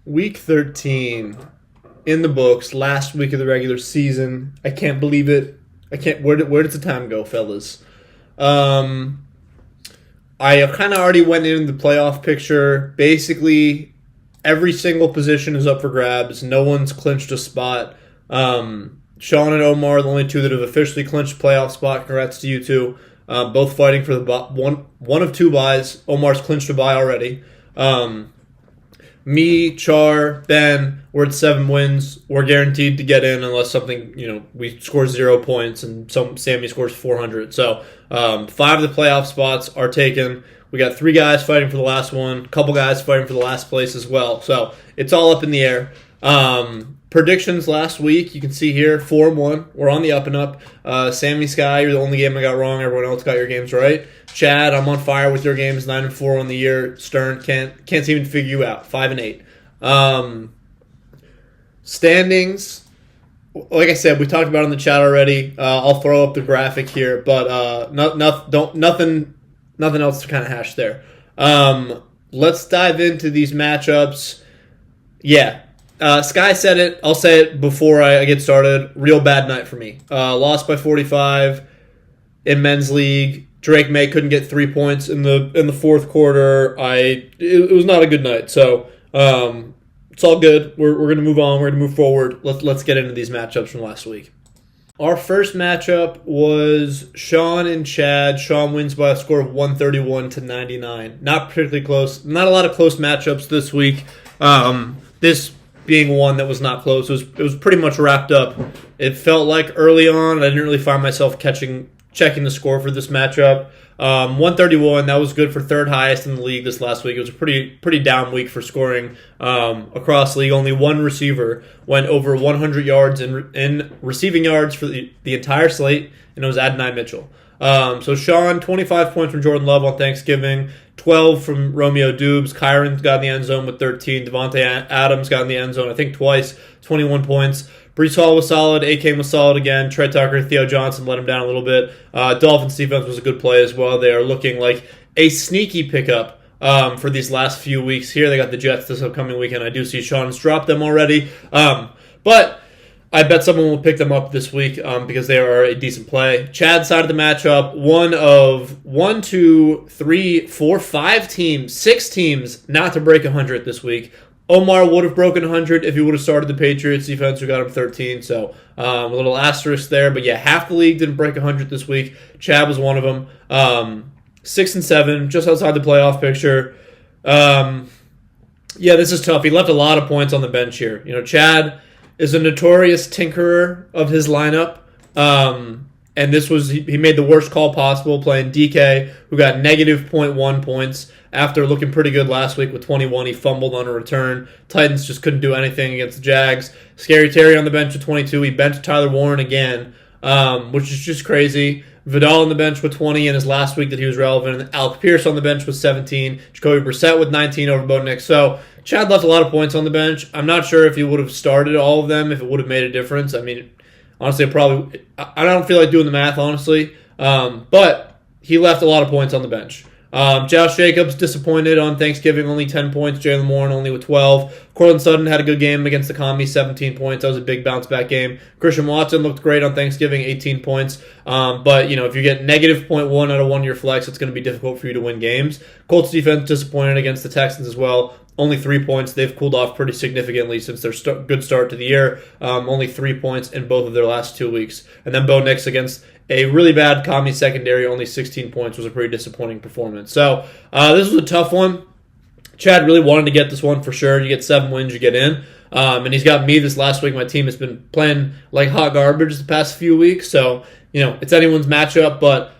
Week 13 in the books, last week of the regular season. I can't believe it. Where does the time go, fellas? I kind of already went into the playoff picture. Basically, every single position is up for grabs. No one's clinched a spot. Sean and Omar are the only two that have officially clinched a playoff spot. Congrats to you two. Both fighting for the one of two buys. Omar's clinched a buy already. Me, Char, Ben, we're at 7 wins. We're guaranteed to get in unless something, we score 0 points and Sammy scores 400. So 5 of the playoff spots are taken. We got 3 guys fighting for the last one, a couple guys fighting for the last place as well. So it's all up in the air. Predictions last week, you can see here, 4-1. We're on the up and up. Sammy, Sky, you're the only game I got wrong. Everyone else got your games right. Chad, I'm on fire with your games, 9-4 on the year. Stern, can't seem to figure you out, 5-8. Standings, like I said, we talked about it in the chat already. I'll throw up the graphic here, but nothing else to kind of hash there. Let's dive into these matchups. Yeah. Sky said it. I'll say it before I get started. Real bad night for me. Lost by 45 in men's league. Drake May couldn't get 3 points in the fourth quarter. It was not a good night. So it's all good. We're gonna move on. We're gonna move forward. Let's get into these matchups from last week. Our first matchup was Sean and Chad. Sean wins by a score of 131-99. Not particularly close. Not a lot of close matchups this week. This being one that was not close. It was pretty much wrapped up. It felt like early on, I didn't really find myself checking the score for this matchup. 131, that was good for third highest in the league this last week. It was a pretty down week for scoring across the league. Only one receiver went over 100 yards in receiving yards for the entire slate, and it was Adonai Mitchell. So Sean, 25 points from Jordan Love on Thanksgiving, 12 from Romeo Dubes. Kyron got in the end zone with 13. Devontae Adams got in the end zone, I think twice, 21 points. Brees Hall was solid. A-Kane was solid again. Trey Tucker, Theo Johnson let him down a little bit. Dolphins defense was a good play as well. They are looking like a sneaky pickup for these last few weeks here. They got the Jets this upcoming weekend. I do see Sean's dropped them already. But I bet someone will pick them up this week because they are a decent play. Chad's side of the matchup, one of 6 teams not to break 100 this week. Omar would have broken 100 if he would have started the Patriots defense, who got him 13. So a little asterisk there. But yeah, half the league didn't break 100 this week. Chad was one of them. 6-7, just outside the playoff picture. Yeah, this is tough. He left a lot of points on the bench here. Chad is a notorious tinkerer of his lineup. And this was, he made the worst call possible playing DK, who got negative 0.1 points after looking pretty good last week with 21. He fumbled on a return. Titans just couldn't do anything against the Jags. Scary Terry on the bench with 22. He benched Tyler Warren again, which is just crazy. Vidal on the bench with 20 in his last week that he was relevant. And Alec Pierce on the bench with 17. Jacoby Brissett with 19 over Bo Nix. So Chad left a lot of points on the bench. I'm not sure if he would have started all of them, if it would have made a difference. I mean, honestly, I don't feel like doing the math, honestly. But he left a lot of points on the bench. Josh Jacobs disappointed on Thanksgiving, only 10 points. Jalen Warren only with 12. Cortland Sutton had a good game against the Commies, 17 points. That was a big bounce-back game. Christian Watson looked great on Thanksgiving, 18 points. But, if you get negative 0.1 out of one-year flex, it's going to be difficult for you to win games. Colts defense disappointed against the Texans as well. Only 3 points. They've cooled off pretty significantly since their good start to the year. Only 3 points in both of their last 2 weeks. And then Bo Nix against a really bad Commie secondary, only 16 points, was a pretty disappointing performance. So this was a tough one. Chad really wanted to get this one for sure. You get 7 wins, you get in. And he's got me this last week. My team has been playing like hot garbage the past few weeks. So, it's anyone's matchup, but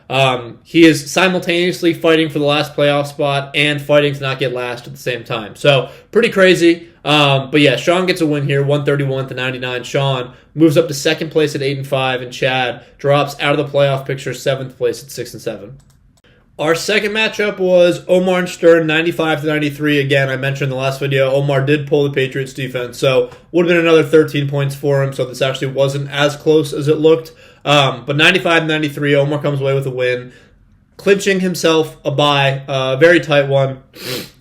he is simultaneously fighting for the last playoff spot and fighting to not get last at the same time. So, pretty crazy. But yeah, Sean gets a win here, 131-99. Sean moves up to second place at 8-5, and Chad drops out of the playoff picture, 7th place at 6-7. Our second matchup was Omar and Stern, 95-93. Again, I mentioned in the last video, Omar did pull the Patriots defense, so would have been another 13 points for him, so this actually wasn't as close as it looked. But 95-93, Omar comes away with a win. clinching himself a bye, very tight one.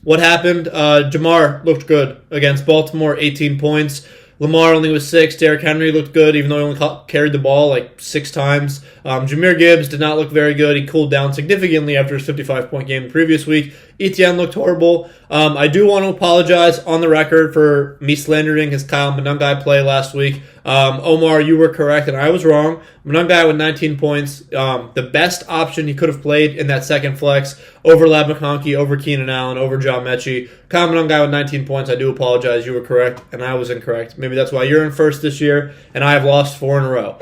What happened? Jamar looked good against Baltimore, 18 points. Lamar only was 6. Derrick Henry looked good, even though he only carried the ball like 6 times. Jahmyr Gibbs did not look very good. He cooled down significantly after his 55-point game the previous week. Etienne looked horrible. I do want to apologize on the record for me slandering his Kyle Monangai play last week. Omar, you were correct and I was wrong. Monangai with 19 points. The best option he could have played in that second flex over Lab McConkey, over Keenan Allen, over John Mechie. Kyle Monangai with 19 points. I do apologize. You were correct and I was incorrect. Maybe that's why you're in first this year and I have lost 4 in a row.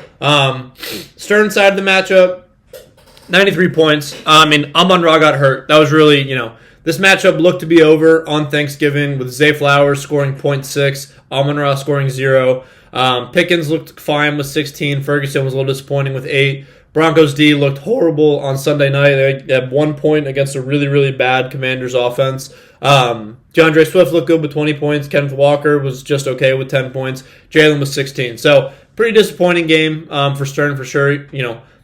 Stern side of the matchup, 93 points. Amon-Ra got hurt. That was really, this matchup looked to be over on Thanksgiving with Zay Flowers scoring 0.6, Amon-Ra scoring 0. Pickens looked fine with 16. Ferguson was a little disappointing with 8. Broncos D looked horrible on Sunday night. They had 1 point against a really, really bad Commanders offense. DeAndre Swift looked good with 20 points. Kenneth Walker was just okay with 10 points. Jalen was 16. So, pretty disappointing game for Stern for sure.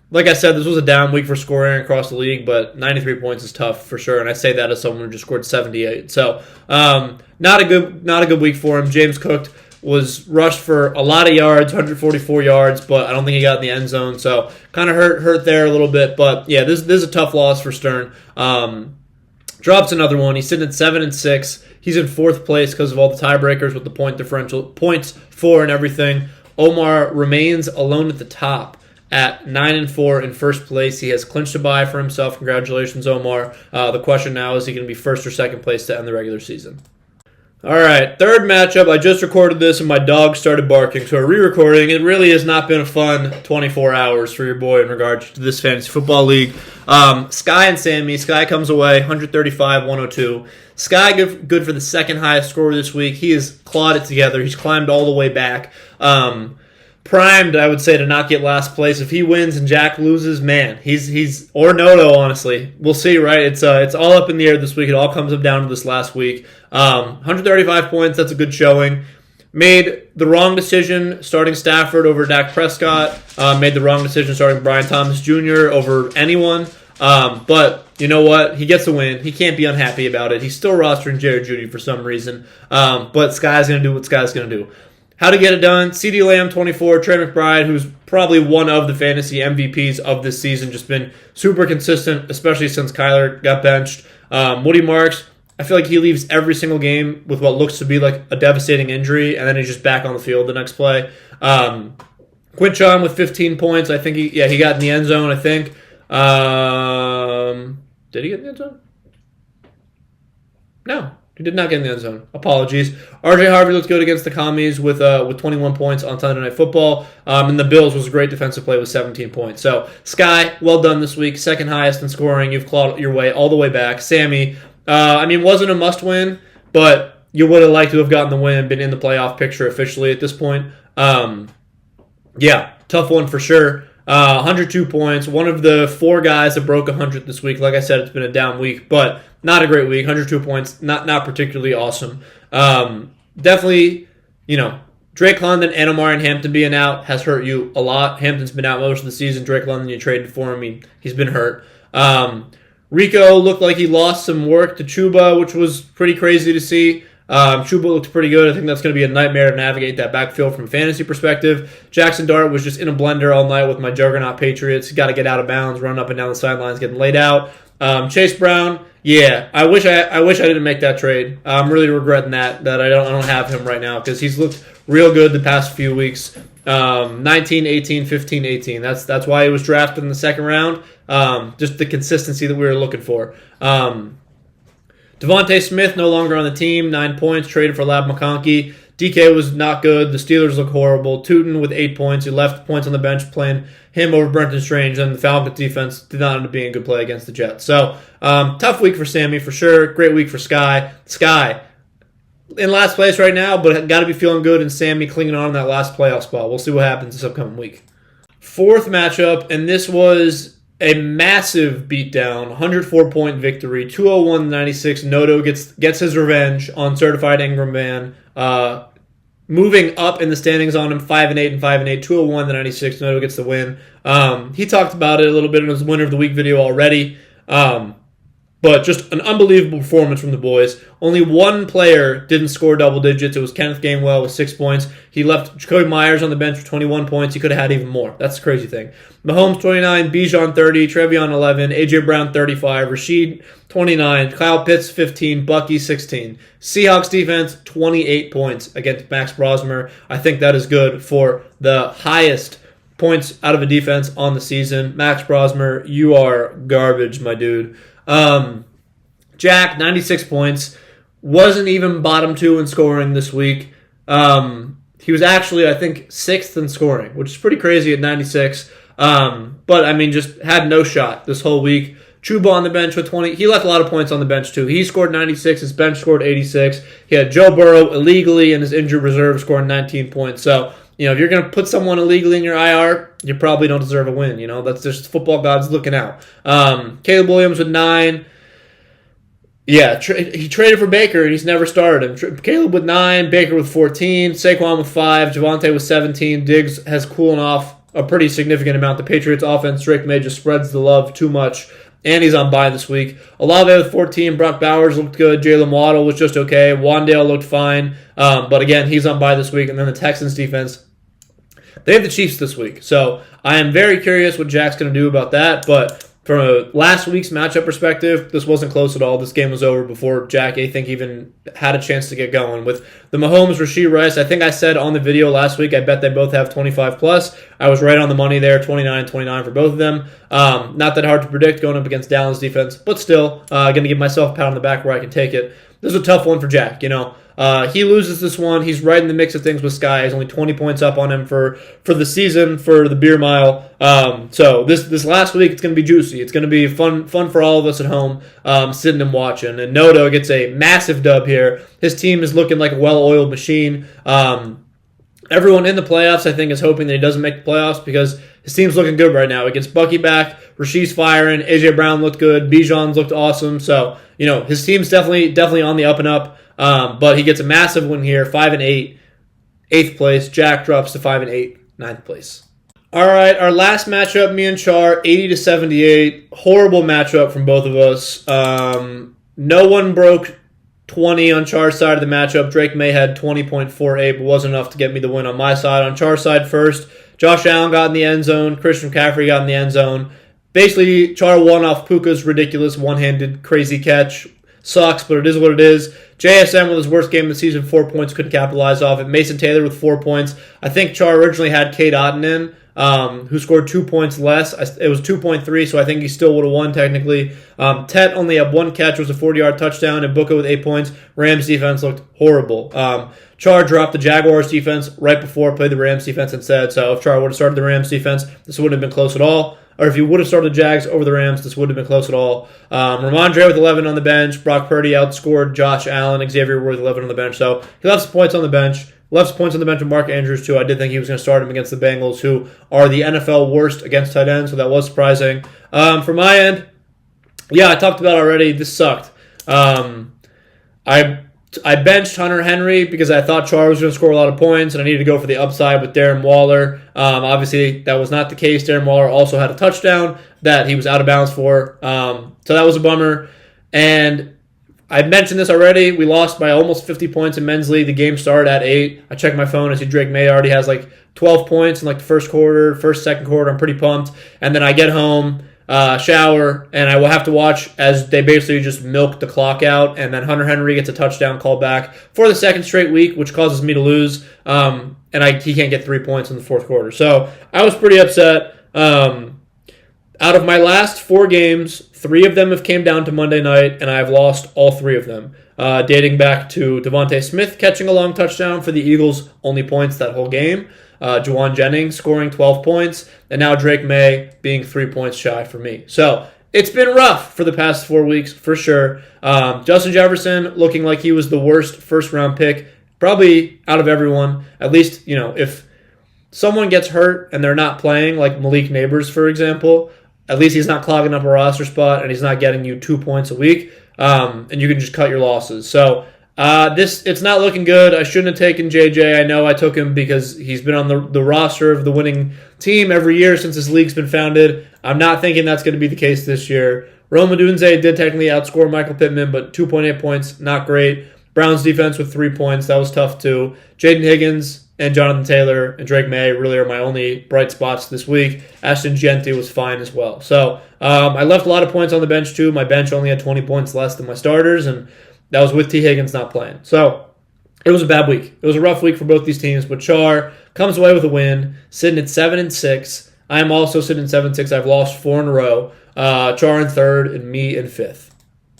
Like I said, this was a down week for scoring across the league, but 93 points is tough for sure, and I say that as someone who just scored 78. So, not a good week for him. James Cook was rushed for a lot of yards, 144 yards, but I don't think he got in the end zone, so kind of hurt there a little bit. But yeah, this is a tough loss for Stern. Drops another one. He's sitting at 7-6. He's in 4th place because of all the tiebreakers with the point differential, points for and everything. Omar remains alone at the top at 9-4 in first place. He has clinched a bye for himself. Congratulations, Omar. The question now is he going to be first or second place to end the regular season? All right, third matchup. I just recorded this and my dog started barking, so we're re-recording. It really has not been a fun 24 hours for your boy in regards to this fantasy football league. Sky and Sammy. Sky comes away 135-102. Sky good for the second highest score this week. He has clawed it together. He's climbed all the way back. Primed, I would say, to not get last place. If he wins and Jack loses, man, he's or Noto, honestly. We'll see, right? It's all up in the air this week. It all comes up down to this last week. 135 points, that's a good showing. Made the wrong decision starting Stafford over Dak Prescott. Made the wrong decision starting Brian Thomas Jr. over anyone. But you know what? He gets a win. He can't be unhappy about it. He's still rostering Jerry Jeudy for some reason. But Sky's going to do what Sky's going to do. How to get it done? CeeDee Lamb, 24. Trey McBride, who's probably one of the fantasy MVPs of this season, just been super consistent, especially since Kyler got benched. Woody Marks, I feel like he leaves every single game with what looks to be like a devastating injury, and then he's just back on the field the next play. Quinchon with 15 points. I think he got in the end zone, I think. Did he get in the end zone? No. He did not get in the end zone. Apologies. RJ Harvey looked good against the Commies with 21 points on Sunday Night Football. And the Bills was a great defensive play with 17 points. So, Sky, well done this week. Second highest in scoring. You've clawed your way all the way back. Sammy, wasn't a must-win, but you would have liked to have gotten the win, been in the playoff picture officially at this point. Tough one for sure. 102 points. One of the 4 guys that broke 100 this week. Like I said, it's been a down week, but not a great week. 102 points, not particularly awesome. Definitely, Drake London and Omar and Hampton being out has hurt you a lot. Hampton's been out most of the season. Drake London, you traded for him. He's been hurt. Rico looked like he lost some work to Chuba, which was pretty crazy to see. Chuba looked pretty good. I think that's going to be a nightmare to navigate that backfield from a fantasy perspective. Jackson Dart was just in a blender all night with my juggernaut Patriots. Got to get out of bounds, run up and down the sidelines, getting laid out. Chase Brown, I wish I didn't make that trade. I'm really regretting that I don't have him right now because he's looked real good the past few weeks. 19, 18, 15, 18. That's why he was drafted in the second round. Just the consistency that we were looking for. Devontae Smith no longer on the team, 9 points, traded for Lab McConkey. DK was not good. The Steelers look horrible. Tootin with 8 points. He left points on the bench playing him over Brenton Strange, and the Falcons defense did not end up being a good play against the Jets. So, tough week for Sammy for sure. Great week for Sky. Sky in last place right now, but got to be feeling good, and Sammy clinging on that last playoff spot. We'll see what happens this upcoming week. Fourth matchup, and this was a massive beatdown, 104-point victory, 201-96. Noto gets his revenge on Certified Ingram Man, moving up in the standings on him, 5-8 and 5-8, 201-96. Noto gets the win. He talked about it a little bit in his Winner of the Week video already. But just an unbelievable performance from the boys. Only one player didn't score double digits. It was Kenneth Gainwell with 6 points. He left Jacoby Myers on the bench for 21 points. He could have had even more. That's the crazy thing. Mahomes 29, Bijan 30, Trevion 11, A.J. Brown 35, Rashid 29, Kyle Pitts 15, Bucky 16. Seahawks defense 28 points against Max Brosmer. I think that is good for the highest points out of a defense on the season. Max Brosmer, you are garbage, my dude. Jack, 96 points. Wasn't even bottom 2 in scoring this week. He was actually, I think, 6th in scoring, which is pretty crazy at 96. But, I mean, just had no shot this whole week. Chuba on the bench with 20. He left a lot of points on the bench, too. He scored 96. His bench scored 86. He had Joe Burrow illegally in his injured reserve scoring 19 points. So, if you're going to put someone illegally in your IR, you probably don't deserve a win. That's just football gods looking out. Caleb Williams with 9. Yeah, he traded for Baker, and he's never started him. Caleb with 9, Baker with 14, Saquon with 5, Javonte with 17. Diggs has cooling off a pretty significant amount. The Patriots offense, Drake May just spreads the love too much, and he's on bye this week. Olave with 14, Brock Bowers looked good, Jalen Waddle was just okay, Wandale looked fine, but again, he's on bye this week, and then the Texans defense, they have the Chiefs this week. So I am very curious what Jack's going to do about that. But from a last week's matchup perspective, this wasn't close at all. This game was over before Jack, I think, even had a chance to get going. With the Mahomes, Rashee Rice, I think I said on the video last week, I bet they both have 25 plus. I was right on the money there, 29-29 for both of them. Not that hard to predict going up against Dallas defense, but still going to give myself a pat on the back where I can take it. This is a tough one for Jack, He loses this one. He's right in the mix of things with Sky. He's only 20 points up on him for the season, for the beer mile. So this last week, it's going to be juicy. It's going to be fun for all of us at home, sitting and watching. And Noto gets a massive dub here. His team is looking like a well-oiled machine. Everyone in the playoffs, I think, is hoping that he doesn't make the playoffs because his team's looking good right now. He gets Bucky back. Rasheed's firing. A.J. Brown looked good. Bijan's looked awesome. So, his team's definitely on the up and up. But he gets a massive win here, 5-8, 8th place. Jack drops to 5-8, 9th place. All right, our last matchup, me and Char, 80-78. Horrible matchup from both of us. No one broke 20 on Char's side of the matchup. Drake May had 20.48, but wasn't enough to get me the win on my side. On Char's side first, Josh Allen got in the end zone. Christian McCaffrey got in the end zone. Basically, Char won off Puka's ridiculous one-handed crazy catch. Sucks, but it is what it is. JSN with his worst game of the season, 4 points, couldn't capitalize off it. Mason Taylor with 4 points. I think Char originally had Cade Otton in, who scored 2 points less. It was 2.3, so I think he still would have won technically. Tet only had 1 catch, was a 40-yard touchdown, and Booker with 8 points. Rams defense looked horrible. Char dropped the Jaguars defense right before, played the Rams defense instead. So if Char would have started the Rams defense, this wouldn't have been close at all. Or if you would have started the Jags over the Rams, this wouldn't have been close at all. Ramondre with 11 on the bench. Brock Purdy outscored Josh Allen. Xavier Ward with 11 on the bench. So he left some points on the bench. Left some points on the bench with Mark Andrews, too. I did think he was going to start him against the Bengals, who are the NFL worst against tight ends, so that was surprising. From my end, yeah, I talked about it already. This sucked. I benched Hunter Henry because I thought Char was going to score a lot of points, and I needed to go for the upside with Darren Waller. Obviously, that was not the case. Darren Waller also had a touchdown that he was out of bounds for. So that was a bummer. And I mentioned this already. We lost by almost 50 points in men's league. The game started at 8. I checked my phone. I see Drake May already has like 12 points in like the second quarter. I'm pretty pumped. And then I get home, shower, and I will have to watch as they basically just milk the clock out, and then Hunter Henry gets a touchdown call back for the second straight week, which causes me to lose, and he can't get 3 points in the fourth quarter. So I was pretty upset. Out of my last 4 games, 3 of them have came down to Monday night, and I've lost all 3 of them, dating back to Devontae Smith catching a long touchdown for the Eagles, only points that whole game. Juwan Jennings scoring 12 points, and now Drake May being 3 points shy for me. So it's been rough for the past 4 weeks, for sure. Justin Jefferson looking like he was the worst first-round pick, probably out of everyone. At least, if someone gets hurt and they're not playing, like Malik Neighbors, for example, at least he's not clogging up a roster spot, and he's not getting you 2 points a week, and you can just cut your losses. So it's not looking good. I shouldn't have taken JJ. I know I took him because he's been on the roster of the winning team every year since this league's been founded. I'm not thinking that's going to be the case this year. Rome Odunze did technically outscore Michael Pittman, but 2.8 points, not great. Browns defense with 3 points, that was tough too. Jaden Higgins and Jonathan Taylor and Drake May really are my only bright spots this week. Ashton Genty was fine as well. So I left a lot of points on the bench too. My bench only had 20 points less than my starters, and that was with T. Higgins not playing. So it was a bad week. It was a rough week for both these teams, but Char comes away with a win, sitting at 7-6. I am also sitting at 7-6. I've lost 4 in a row. Char in third and me in fifth.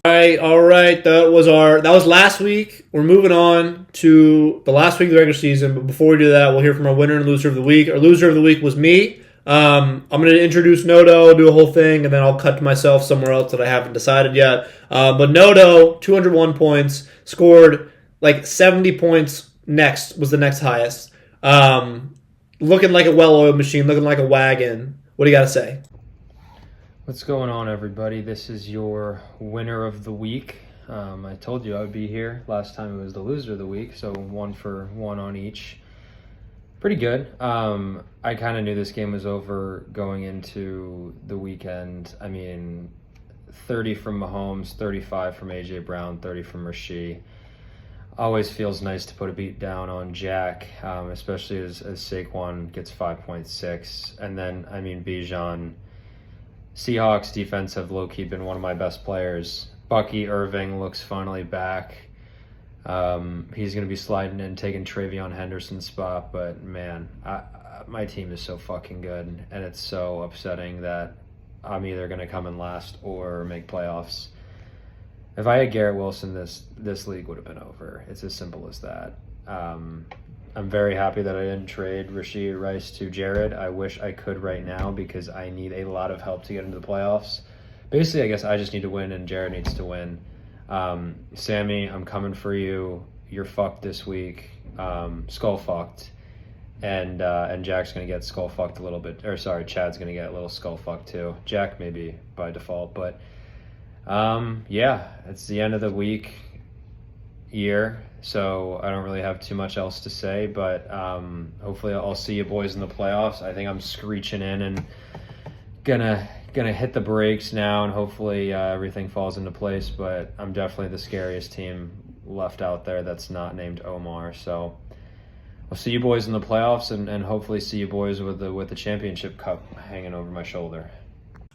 All right. That was last week. We're moving on to the last week of the regular season. But before we do that, we'll hear from our winner and loser of the week. Our loser of the week was me. I'm going to introduce Noto, do a whole thing, and then I'll cut to myself somewhere else that I haven't decided yet. But Noto, 201 points, scored like 70 points next, was the next highest. Looking like a well-oiled machine, looking like a wagon. What do you got to say? What's going on, everybody? This is your winner of the week. I told you I would be here. Last time it was the loser of the week, so 1 for 1 on each. Pretty good. I kind of knew this game was over going into the weekend. I mean, 30 from Mahomes, 35 from A.J. Brown, 30 from Rasheed. Always feels nice to put a beat down on Jack, especially as Saquon gets 5.6. And then, I mean, Bijan. Seahawks defense have low-key been one of my best players. Bucky Irving looks finally back. He's going to be sliding in, taking Travion Henderson's spot. But, man, my team is so fucking good. And it's so upsetting that I'm either going to come in last or make playoffs. If I had Garrett Wilson, this league would have been over. It's as simple as that. I'm very happy that I didn't trade Rashee Rice to Jared. I wish I could right now because I need a lot of help to get into the playoffs. Basically, I guess I just need to win and Jared needs to win. Sammy, I'm coming for you. You're fucked this week. Skull fucked. And Jack's going to get skull fucked a little bit. Or sorry, Chad's going to get a little skull fucked too. Jack maybe by default. But yeah, it's the end of the year. So I don't really have too much else to say, but hopefully I'll see you boys in the playoffs. I think I'm screeching in and gonna hit the brakes now, and hopefully everything falls into place. But I'm definitely the scariest team left out there that's not named Omar. So I'll see you boys in the playoffs, and hopefully see you boys with the championship cup hanging over my shoulder.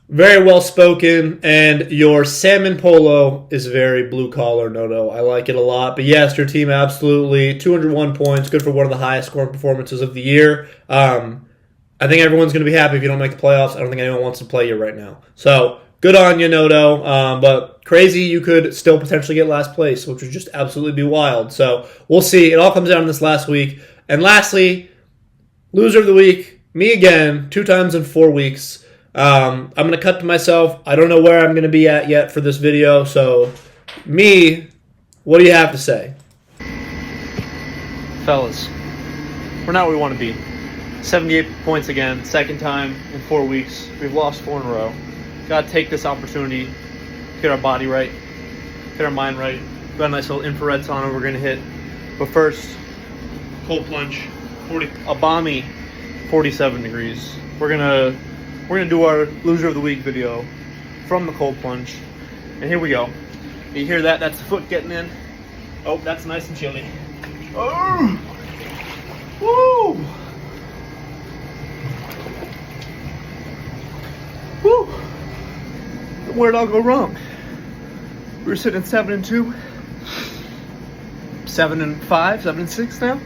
Very well spoken, and your salmon polo is very blue-collar, Noto. I like it a lot. But yes, your team absolutely, 201 points, good for one of the highest scoring performances of the year. I think everyone's going to be happy if you don't make the playoffs. I don't think anyone wants to play you right now. So, good on you, Noto. But crazy you could still potentially get last place, which would just absolutely be wild. So, we'll see. It all comes down to this last week. And lastly, loser of the week, me again, 2 times in 4 weeks. I'm going to cut to myself. I don't know where I'm going to be at yet for this video. So, me, what do you have to say? Fellas, we're not where we want to be. 78 points again, second time in 4 weeks. We've lost 4 in a row. Got to take this opportunity, get our body right, get our mind right. Got a nice little infrared sauna we're going to hit. But first, cold plunge, a balmy 47 degrees. We're gonna do our loser of the week video from the cold plunge. And here we go. You hear that? That's the foot getting in. Oh, that's nice and chilly. Oh! Woo! Woo! Where'd it all go wrong? We were sitting at 7-2. 7-5, 7-6 now.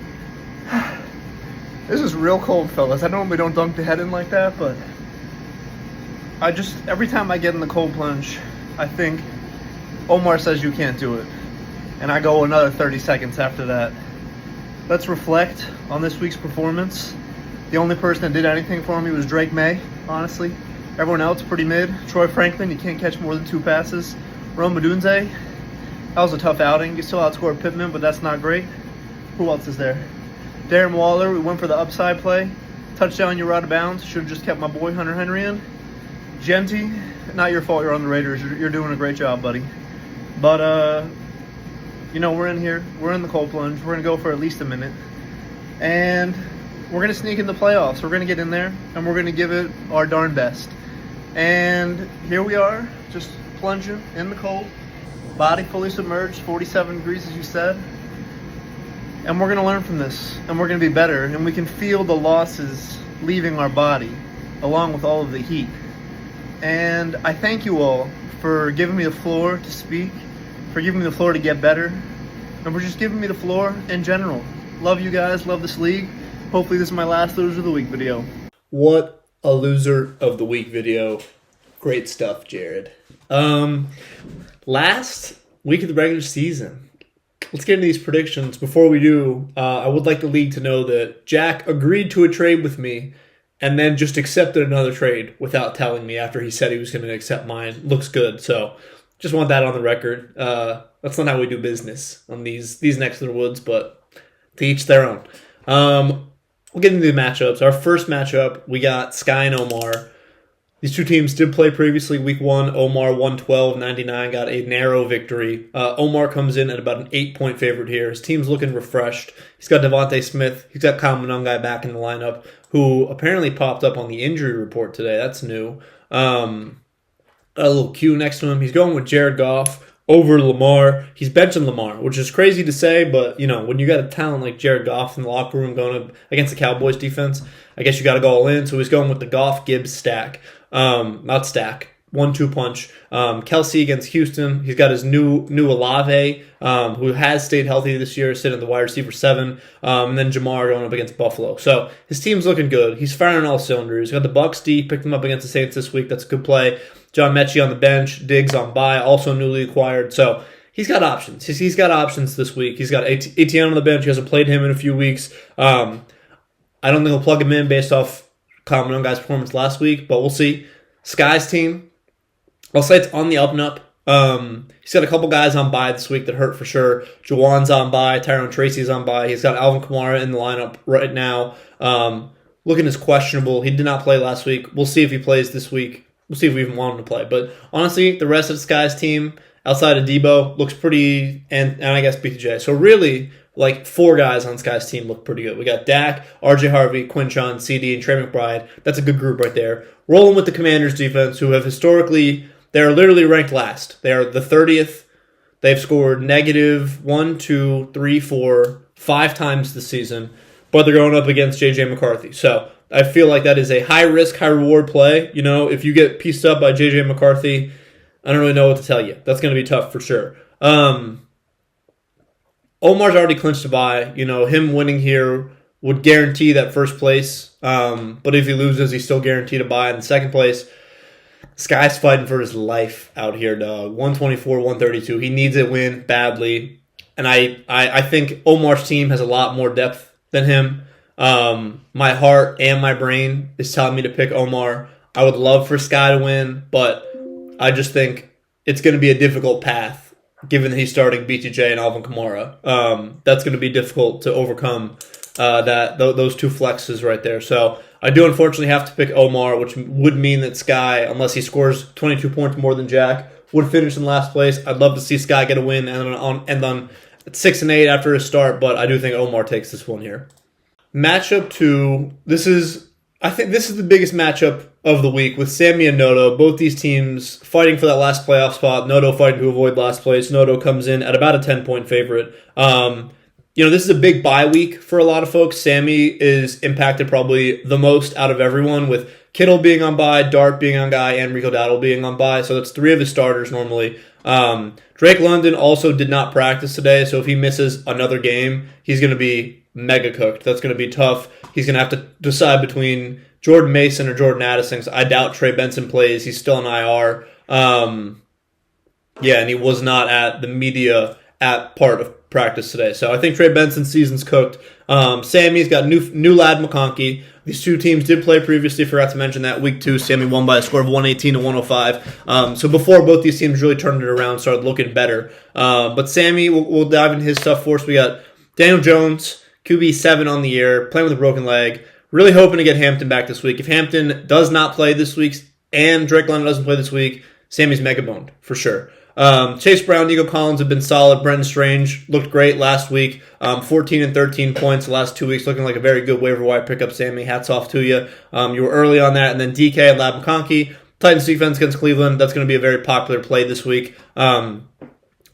This is real cold, fellas. I normally don't dunk the head in like that, but every time I get in the cold plunge, I think Omar says you can't do it. And I go another 30 seconds after that. Let's reflect on this week's performance. The only person that did anything for me was Drake May, honestly. Everyone else pretty mid. Troy Franklin, you can't catch more than 2 passes. Rome Odunze, that was a tough outing. You still outscored Pittman, but that's not great. Who else is there? Darren Waller, we went for the upside play. Touchdown, you were out of bounds. Should have just kept my boy Hunter Henry in. Genty, not your fault you're on the Raiders. You're doing a great job, buddy. But, we're in here. We're in the cold plunge. We're going to go for at least a minute. And we're going to sneak in the playoffs. We're going to get in there, and we're going to give it our darn best. And here we are, just plunging in the cold. Body fully submerged, 47 degrees as you said. And we're going to learn from this, and we're going to be better, and we can feel the losses leaving our body, along with all of the heat. And I thank you all for giving me the floor to speak, for giving me the floor to get better, and for just giving me the floor in general. Love you guys, love this league. Hopefully this is my last Loser of the Week video. What a Loser of the Week video. Great stuff, Jared. Last week of the regular season. Let's get into these predictions. Before we do, I would like the league to know that Jack agreed to a trade with me and then just accepted another trade without telling me after he said he was going to accept mine. Looks good. So just want that on the record. That's not how we do business on these next to the woods, but to each their own. We'll get into the matchups. Our first matchup, we got Sky and Omar. These two teams did play previously. Week 1, Omar 112-99, got a narrow victory. Omar comes in at about an 8-point favorite here. His team's looking refreshed. He's got Devontae Smith. He's got Kyle Monangai back in the lineup, who apparently popped up on the injury report today. That's new. A little Q next to him. He's going with Jared Goff over Lamar. He's benching Lamar, which is crazy to say, but when you got a talent like Jared Goff in the locker room going up against the Cowboys defense, I guess you got to go all in. So he's going with the Goff-Gibbs stack. Not stack. 1-2 punch. Kelsey against Houston. He's got his new Olave, who has stayed healthy this year, sitting at the wide receiver 7. And then Jamar going up against Buffalo. So his team's looking good. He's firing on all cylinders. He's got the Bucs D, picked him up against the Saints this week. That's a good play. John Mechie on the bench. Diggs on bye, also newly acquired. So he's got options. He's got options this week. He's got Etienne on the bench. He hasn't played him in a few weeks. I don't think he'll plug him in based off Kyle Monangai's performance last week, but we'll see. Sky's team, I'll say it's on the up and up. He's got a couple guys on bye this week that hurt for sure. Jawan's on bye. Tyrone Tracy's on bye. He's got Alvin Kamara in the lineup right now. Looking as questionable. He did not play last week. We'll see if he plays this week. We'll see if we even want him to play. But honestly, the rest of Sky's team, outside of Debo, looks pretty, and I guess BTJ. So really, like 4 guys on Sky's team look pretty good. We got Dak, RJ Harvey, Quinshon, CD, and Trey McBride. That's a good group right there. Rolling with the Commanders defense, who have historically, they're literally ranked last. They are the 30th. They've scored -1, 2, 3, 4, 5 times this season, but they're going up against J.J. McCarthy. So I feel like that is a high-risk, high-reward play. If you get pieced up by J.J. McCarthy, I don't really know what to tell you. That's going to be tough for sure. Omar's already clinched a bye. Him winning here would guarantee that first place. But if he loses, he's still guaranteed a bye in the second place. Sky's fighting for his life out here, dog. 124, 132. He needs a win badly. And I think Omar's team has a lot more depth than him. My heart and my brain is telling me to pick Omar. I would love for Sky to win, but I just think it's going to be a difficult path, given that he's starting BTJ and Alvin Kamara. That's going to be difficult to overcome those 2 flexes right there. So I do unfortunately have to pick Omar, which would mean that Sky, unless he scores 22 points more than Jack, would finish in last place. I'd love to see Sky get a win and end on 6-8 after his start, but I do think Omar takes this one here. Matchup 2. I think this is the biggest matchup of the week with Sammy and Noto. Both these teams fighting for that last playoff spot. Noto fighting to avoid last place. Noto comes in at about a 10-point favorite. This is a big bye week for a lot of folks. Sammy is impacted probably the most out of everyone, with Kittle being on bye, Dart being on bye, and Rico Dowdle being on bye. So that's 3 of his starters normally. Drake London also did not practice today, so if he misses another game, he's going to be mega cooked. That's going to be tough. He's going to have to decide between Jordan Mason or Jordan Addison. I doubt Trey Benson plays. He's still in IR. And he was not at the media at part of practice today. So I think Trey Benson's season's cooked. Sammy's got new lad McConkey. These 2 teams did play previously. Forgot to mention that week 2, Sammy won by a score of 118-105. So before both these teams really turned it around, started looking better. But Sammy, we'll dive into his stuff for us. We got Daniel Jones, QB7 on the year, playing with a broken leg. Really hoping to get Hampton back this week. If Hampton does not play this week and Drake London doesn't play this week, Sammy's mega boned for sure. Chase Brown, Nico Collins have been solid. Brenton Strange looked great last week. 14 and 13 points the last 2 weeks, looking like a very good waiver wire pickup, Sammy. Hats off to you. You were early on that. And then DK and Lab McConkey, Titans defense against Cleveland, that's going to be a very popular play this week. I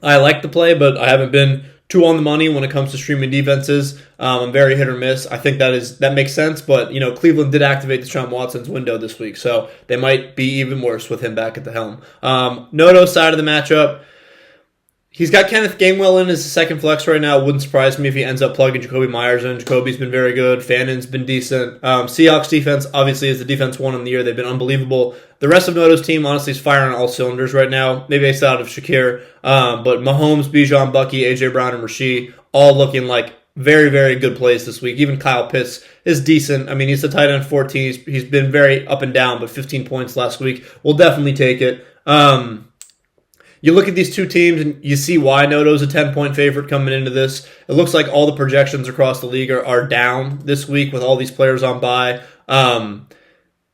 like the play, but I haven't been too on the money when it comes to streaming defenses. I'm very hit or miss. I think that makes sense, but Cleveland did activate Deshaun Watson's window this week, so they might be even worse with him back at the helm. Noto's side of the matchup, he's got Kenneth Gainwell in as the second flex right now. It wouldn't surprise me if he ends up plugging Jacoby Myers in. Jacoby's been very good. Fannon's been decent. Seahawks defense, obviously, is the defense one in the year. They've been unbelievable. The rest of Noto's team, honestly, is firing on all cylinders right now. Maybe based out of Shakir. But Mahomes, Bijan, Bucky, A.J. Brown, and Rasheed all looking like very, very good plays this week. Even Kyle Pitts is decent. I mean, he's the tight end 14. He's been very up and down, but 15 points last week. We'll definitely take it. You look at these two teams and you see why Noto's a 10-point favorite coming into this. It looks like all the projections across the league are down this week with all these players on bye.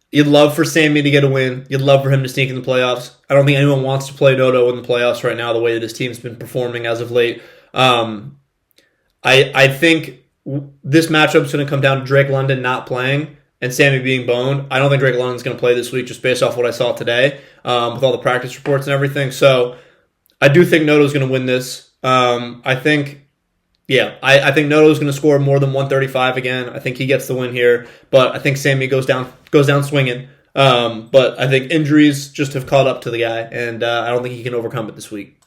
You'd love for Sammy to get a win. You'd love for him to sneak in the playoffs. I don't think anyone wants to play Noto in the playoffs right now the way that his team's been performing as of late. I think this matchup's going to come down to Drake London not playing and Sammy being boned. I don't think Drake London's going to play this week just based off what I saw today with all the practice reports and everything. So I do think Noto's going to win this. I think Noto's going to score more than 135 again. I think he gets the win here, but I think Sammy goes down swinging. But I think injuries just have caught up to the guy, and I don't think he can overcome it this week.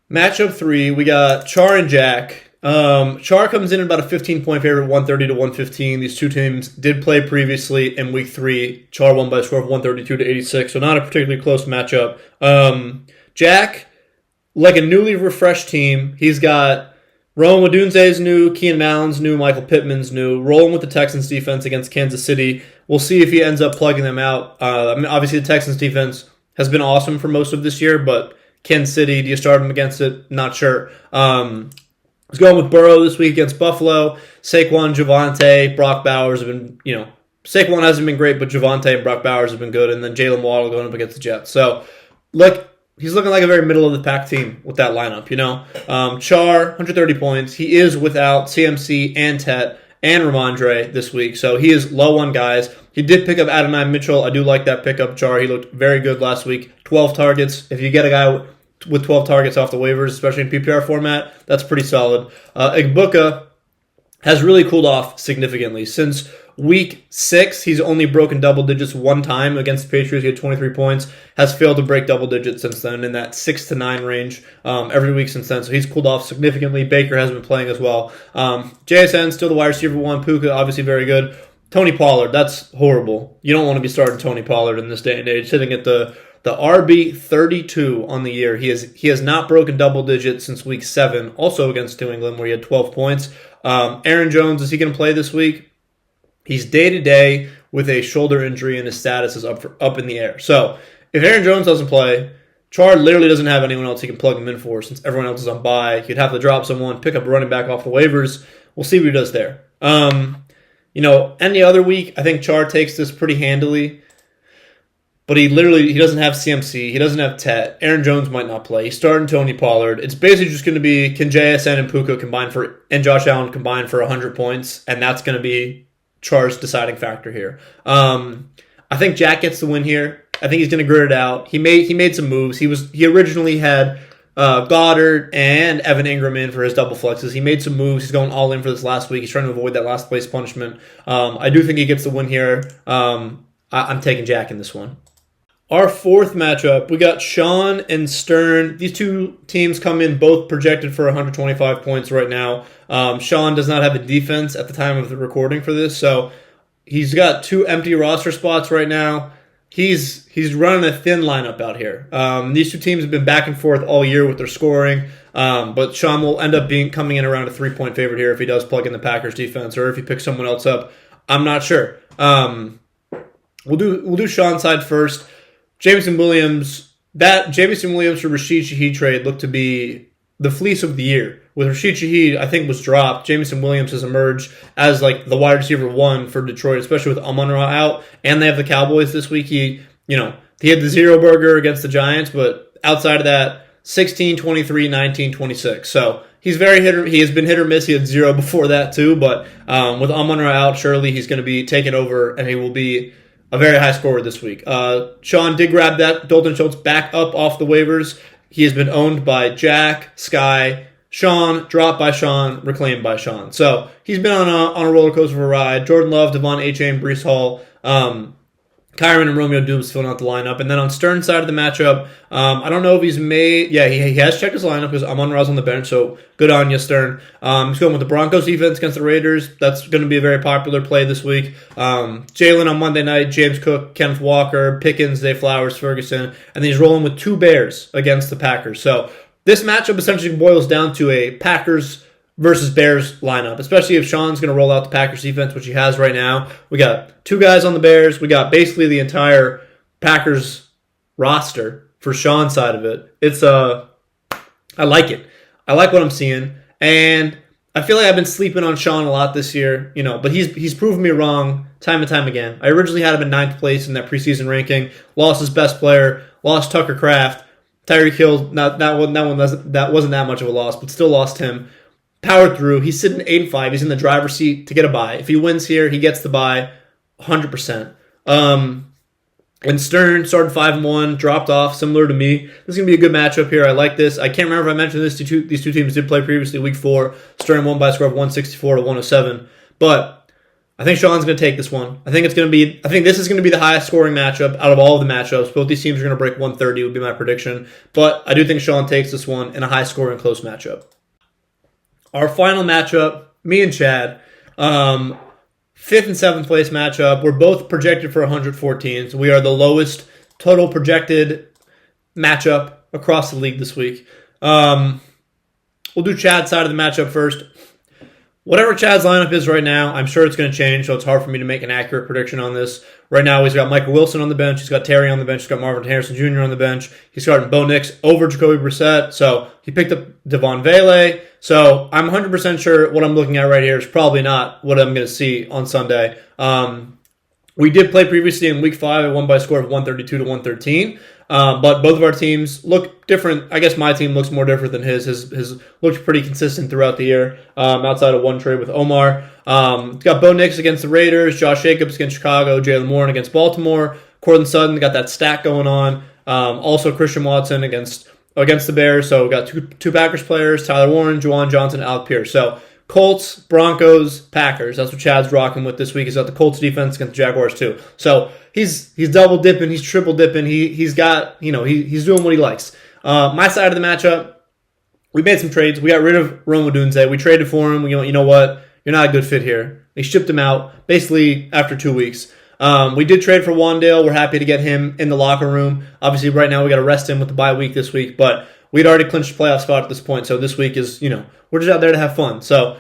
Matchup 3, we got Char and Jack. Char comes in about a 15-point favorite, 130 to 115. These two teams did play previously in week 3. Char won by a score of 132 to 86, so not a particularly close matchup. Jack, like a newly refreshed team, he's got Rome Odunze's new, Keenan Allen's new, Michael Pittman's new, rolling with the Texans defense against Kansas City. We'll see if he ends up plugging them out. Obviously, the Texans defense has been awesome for most of this year, but Kansas City, do you start him against it? Not sure. He's going with Burrow this week against Buffalo. Saquon, Javonte, Brock Bowers have been, Saquon hasn't been great, but Javonte and Brock Bowers have been good, and then Jalen Waddle going up against the Jets. So, he's looking like a very middle-of-the-pack team with that lineup, Char, 130 points. He is without CMC and Tet and Ramondre this week, so he is low on guys. He did pick up Adonai Mitchell. I do like that pickup, Char. He looked very good last week. 12 targets. If you get a guy with 12 targets off the waivers, especially in PPR format, that's pretty solid. Igbuka has really cooled off significantly. Since week 6, he's only broken double digits one time against the Patriots. He had 23 points. Has failed to break double digits since then in that 6 to 9 range every week since then. So he's cooled off significantly. Baker has been playing as well. JSN, still the wide receiver 1. Puka, obviously very good. Tony Pollard, that's horrible. You don't want to be starting Tony Pollard in this day and age. Sitting at the RB 32 on the year. He has not broken double digits since week 7, also against New England where he had 12 points. Aaron Jones, is he going to play this week? He's day-to-day with a shoulder injury and his status is up in the air. So if Aaron Jones doesn't play, Char literally doesn't have anyone else he can plug him in for since everyone else is on bye. He'd have to drop someone, pick up a running back off the waivers. We'll see what he does there. Any other week, I think Char takes this pretty handily. But he doesn't have CMC. He doesn't have Tet. Aaron Jones might not play. He's starting Tony Pollard. It's basically just going to be, can JSN and Puka and Josh Allen combine for 100 points? And that's going to be Char's deciding factor here. I think Jack gets the win here. I think he's going to grit it out. He made some moves. He originally had Goddard and Evan Ingram in for his double flexes. He made some moves. He's going all in for this last week. He's trying to avoid that last place punishment. I do think he gets the win here. I'm taking Jack in this one. Our 4th matchup, we got Sean and Stern. These two teams come in both projected for 125 points right now. Sean does not have a defense at the time of the recording for this, so he's got 2 empty roster spots right now. He's running a thin lineup out here. These two teams have been back and forth all year with their scoring, but Sean will end up coming in around a 3-point favorite here if he does plug in the Packers defense or if he picks someone else up. I'm not sure. We'll do Sean's side first. Jameson Williams for Rashid Shaheed trade looked to be the fleece of the year. With Rashid Shaheed, I think, was dropped. Jameson Williams has emerged as the wide receiver 1 for Detroit, especially with Amon-Ra out, and they have the Cowboys this week. He had the zero burger against the Giants, but outside of that, 16, 23, 19, 26. So he has been hit or miss. He had 0 before that too, but with Amon-Ra out, surely he's going to be taken over, and he will be a very high scorer this week. Sean did grab that Dalton Schultz back up off the waivers. He has been owned by Jack, Sky, Sean, dropped by Sean, reclaimed by Sean. So he's been on a roller coaster of a ride. Jordan Love, Devon A-Chain, Brees Hall, Kyron and Romeo Dubes filling out the lineup. And then on Stern's side of the matchup, I don't know if he's made... Yeah, he has checked his lineup because Amon-Ra's on the bench, so good on you, Stern. He's going with the Broncos defense against the Raiders. That's going to be a very popular play this week. Jalen on Monday night, James Cook, Kenneth Walker, Pickens, Zay Flowers, Ferguson. And then he's rolling with 2 Bears against the Packers. So this matchup essentially boils down to a Packers versus Bears lineup, especially if Sean's going to roll out the Packers defense, which he has right now. We got 2 guys on the Bears. We got basically the entire Packers roster for Sean's side of it. It's I like it. I like what I'm seeing, and I feel like I've been sleeping on Sean a lot this year, but he's proven me wrong time and time again. I originally had him in 9th place in that preseason ranking, lost his best player, lost Tucker Kraft, Tyreek Hill. That wasn't that much of a loss, but still lost him. Powered through. He's sitting 8-5. He's in the driver's seat to get a bye. If he wins here, he gets the bye 100%. And Stern started 5-1, dropped off, similar to me. This is going to be a good matchup here. I like this. I can't remember if I mentioned this. These two teams did play previously week 4. Stern won by a score of 164 to 107. But I think Sean's going to take this one. I think this is going to be the highest scoring matchup out of all of the matchups. Both these teams are going to break 130 would be my prediction. But I do think Sean takes this one in a high scoring close matchup. Our final matchup, me and Chad, 5th and 7th place matchup. We're both projected for 114, so we are the lowest total projected matchup across the league this week. We'll do Chad's side of the matchup first. Whatever Chad's lineup is right now, I'm sure it's going to change, so it's hard for me to make an accurate prediction on this. Right now, he's got Michael Wilson on the bench. He's got Terry on the bench. He's got Marvin Harrison Jr. on the bench. He's starting Bo Nix over Jacoby Brissett, so he picked up Devon Vele. So I'm 100% sure what I'm looking at right here is probably not what I'm going to see on Sunday. We did play previously in Week 5. I won by a score of 132 to 113. But both of our teams look different. I guess my team looks more different than his. His looked pretty consistent throughout the year, outside of one trade with Omar. Got Bo Nix against the Raiders, Josh Jacobs against Chicago, Jalen Warren against Baltimore, Cortland Sutton got that stack going on. Also Christian Watson against the Bears. So we got two Packers players, Tyler Warren, Juwan Johnson, Alec Pierce. So Colts, Broncos, Packers. That's what Chad's rocking with this week. He's got the Colts defense against the Jaguars too. So he's double dipping, he's triple dipping. He's got, he's doing what he likes. My side of the matchup, we made some trades. We got rid of Rome Odunze. We traded for him. You know what? You're not a good fit here. They shipped him out basically after 2 weeks. We did trade for Wandale. We're happy to get him in the locker room. Obviously, right now we got to rest him with the bye week this week, but we'd already clinched a playoff spot at this point. So this week is, we're just out there to have fun. So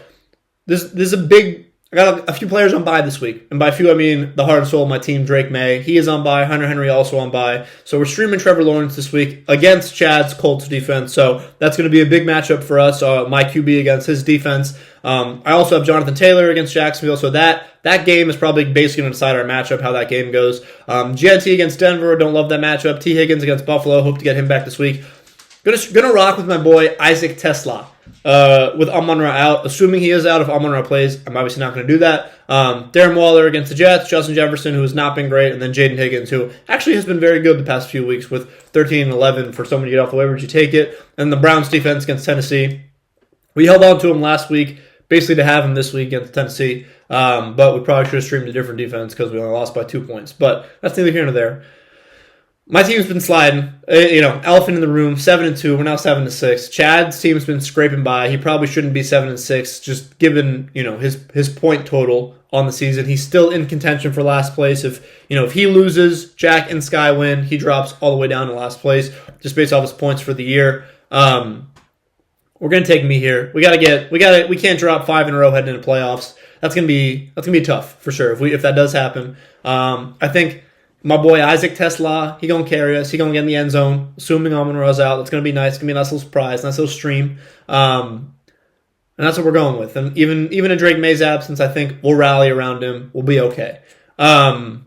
this is a big. I got a few players on bye this week. And by few, I mean the heart and soul of my team, Drake May. He is on bye. Hunter Henry also on bye. So we're streaming Trevor Lawrence this week against Chad's Colts defense. So that's going to be a big matchup for us. My QB against his defense. I also have Jonathan Taylor against Jacksonville. So that game is probably basically going to decide our matchup, how that game goes. GNT against Denver. Don't love that matchup. T. Higgins against Buffalo. Hope to get him back this week. Gonna rock with my boy Isaac Tesla. With Amon-Ra out, assuming he is out, if Amon-Ra plays, I'm obviously not going to do that. Darren Waller against the Jets, Justin Jefferson, who has not been great, and then Jaden Higgins, who actually has been very good the past few weeks with 13 and 11 for someone to get off the waivers. You take it. And the Browns defense against Tennessee. We held on to him last week, basically to have him this week against Tennessee, but we probably should have streamed a different defense because we only lost by 2 points. But that's neither here nor there. My team's been sliding, elephant in the room, 7-2. We're now 7-6. Chad's team's been scraping by. He probably shouldn't be 7-6, just given his point total on the season. He's still in contention for last place. If he loses, Jack and Sky win, he drops all the way down to last place, just based off his points for the year. We're gonna take me here. We can't drop 5 in a row heading into playoffs. That's gonna be tough for sure. If that does happen, I think. My boy Isaac Tesla, he gonna carry us. He gonna get in the end zone, assuming Amon-Ra's out. That's gonna be nice. It's gonna be a nice little surprise, nice little stream, and that's what we're going with. And even in Drake May's absence, I think we'll rally around him. We'll be okay. And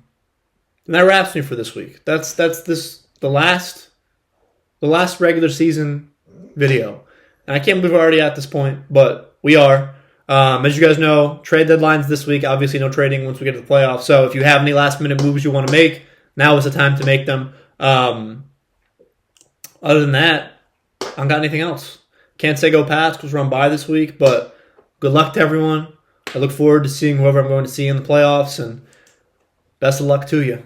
that wraps me for this week. That's the last regular season video, and I can't believe we're already at this point, but we are. As you guys know, trade deadlines this week. Obviously, no trading once we get to the playoffs. So if you have any last-minute moves you want to make, now is the time to make them. Other than that, I don't got anything else. Can't say go Pats because we're on bye this week, but good luck to everyone. I look forward to seeing whoever I'm going to see in the playoffs, and best of luck to you.